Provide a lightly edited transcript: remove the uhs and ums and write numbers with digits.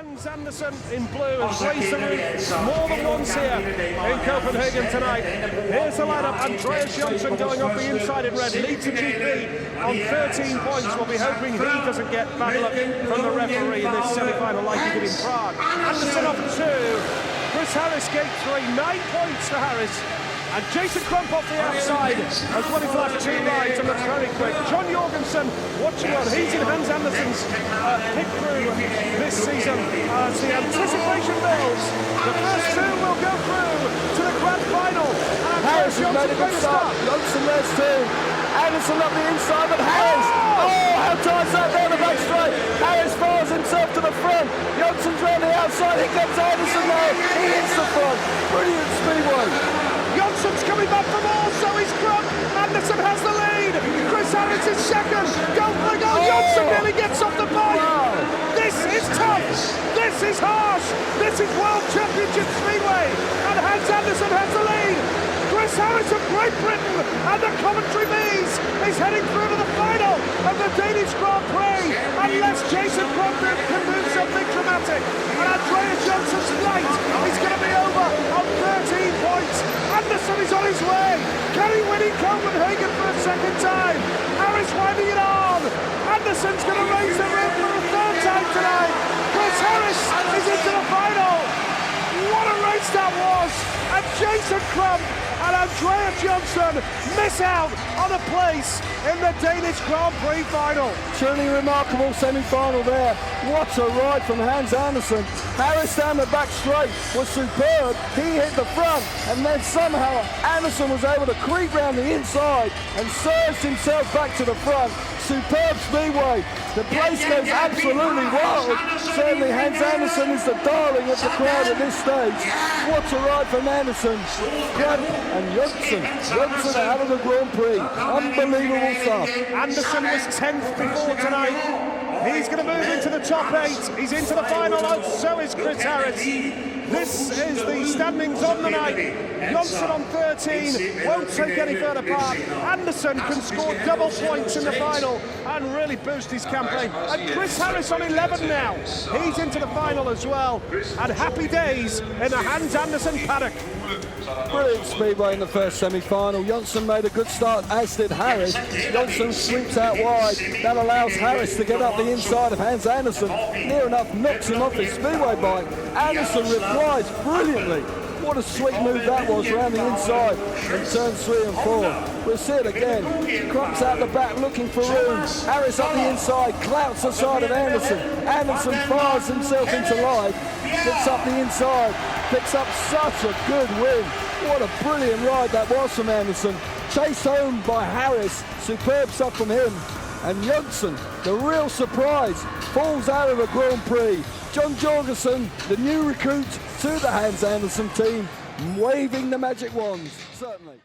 Hans Andersen in blue has raised the roof more than once here in Copenhagen tonight. Here's the lineup. Andreas Johnsen going off the inside in red, leads the GP on 13 points. We'll be hoping he doesn't get bad luck from the referee in this semi-final like he did in Prague. Andersen off 2. Chris Harris gate 3, 9 points to Harris. And Jason Crump off the outside as well. He's left 2 rides and looks very quick. John Jorgensen watching on. He's in Hans Andersen's pit crew this season as the anticipation builds. The first 2 will go through to the grand final. And Harris has made a good start. Johnsen there's 2. Andersen up the inside, but Harris, how tight's that down the back straight. Harris fires himself to the front. Johnson's round the outside. Here comes Andersen now. He hits the front. Brilliant speedway. Johnson's coming back for more, so is Crump. Andersen has the lead. Chris Harris is second. Go for the goal. Johnsen nearly gets off the bike. Wow. This is tough. This is harsh. This is World Championship Speedway. And Hans Andersen has the lead. Chris Harris of Great Britain and the commentary bees is heading through to the final of the Danish Grand Prix unless Jason Crump can do something dramatic. And Andreas Johnssen's flight is going to be over on 13 points. Andersen is on his way. Can he win in Copenhagen for a second time? Harris winding it on. Andersen's going to raise the rim for a 3rd time tonight. Chris Harris is into the final. What a race that was. And Jason Crump and Andreas Johnsen miss out on a place in the Danish Grand Prix final. Truly remarkable semi-final there. What a ride from Hans Andersen. Harris down the back straight was superb. He hit the front, and then somehow Andersen was able to creep round the inside and surged himself back to the front. Superb speedway. The place goes absolutely wild. Certainly Hans Andersen is the darling of the crowd at this stage. What a ride from Andersen. And Johnsen out of the Grand Prix. Unbelievable stuff. Andersen was 10th before tonight. He's going to move into the top 8. He's into the final, and so is Chris Harris. This is the standings on the night. Johnsen on 13, won't take any further part. Andersen can score double points in the final and really boost his campaign. And Chris Harris on 11 now. He's into the final as well. And happy days in the Hans Andersen paddock. Brilliant speedway in the first semi-final. Johnsen made a good start, as did Harris. Johnsen sweeps out wide. That allows Harris to get up the inside of Hans Andersen. Near enough knocks him off his speedway bike. Andersen replies brilliantly. What a sweet move that was around the inside in turns 3 and 4. We'll see it again. Crump's out the back looking for room. Harris up the inside, clouts the side of Andersen. Andersen fires himself into life, gets up the inside, picks up such a good win. What a brilliant ride that was from Andersen. Chased home by Harris, superb stuff from him. And Johnsen, the real surprise, falls out of the Grand Prix. John Jorgensen, the new recruit to the Hans Andersen team, waving the magic wands, certainly.